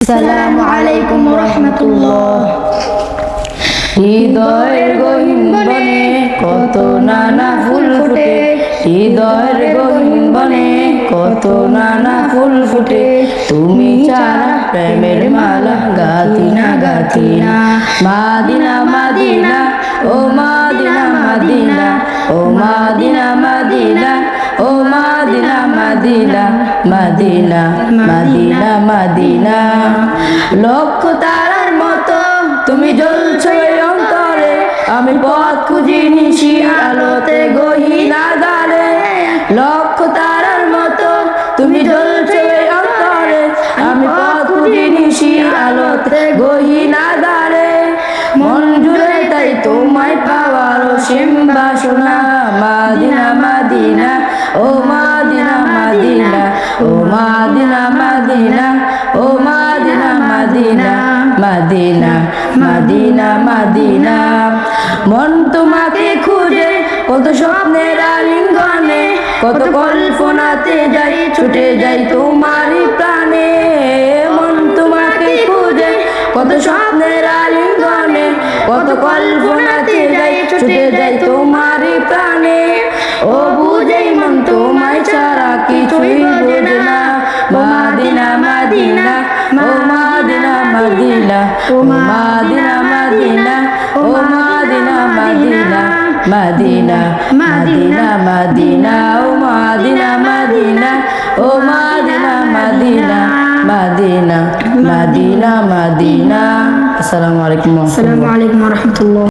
আসসালামু আলাইকুম রাহমাতুল্লাহ। হৃদয়ের গহীন বনে কত নানা ফুল ফুটে, হৃদয়ের গহীন বনে কত নানা ফুল ফুটে। তুমি ছাড়া প্রেমের মালা গাথিনা গাথিনা। মাদিনা মাদিনা ও মাদিনা মাদিনা, ও মাদিনা মাদিনা, ও মাদিনা মাদিনা, মাদিনা মাদিনা মাদিনা। লক্ষ তারার মতো তুমি জ্বলছো এই অন্তরে, আমি পথ খুঁজি নিশি আলোতে গহীন আঁধারে। লক্ষ তারার মতো তুমি জ্বলছো এই অন্তরে, আমি পথ খুঁজি নিশি আলোতে গহীন আঁধারে। মন জুড়ে তাই তোমায় পাওয়ার অসীম বাসনা। মাদিনা মাদিনা ও মাদিনা মাদিনা, ও মাদিনা মাদিনা, ও মাদিনা মাদিনা, মাদিনা মাদিনা মাদিনা। মন তোমাকে খুঁজে কত স্বপ্নের আলিঙ্গনে, কত কল্পনাতে যাই ছুটে যাই তোমারই প্রাণে। মন তোমাকে খুঁজে কত স্বপ্নের আলিঙ্গনে, কত কল্পনাতে যাই ছুটে যাই তোমারই প্রাণে। ও বুঝেই মন তোমায় ছাড়া কিছুই বোঝে না। মাদিনা মাদিনা ও মাদিনা মাদিনা, ও মাদিনা মাদিনা, ও মাদিনা মাদিনা, মাদিনা মাদিনা মাদিনা, ও মাদিনা মাদিনা, ও মাদিনা মাদিনা, মাদিনা মাদিনা মাদিনা। আসসালামু আলাইকুম। আসসালামু আলাইকুম রাহমাতুল্লাহ।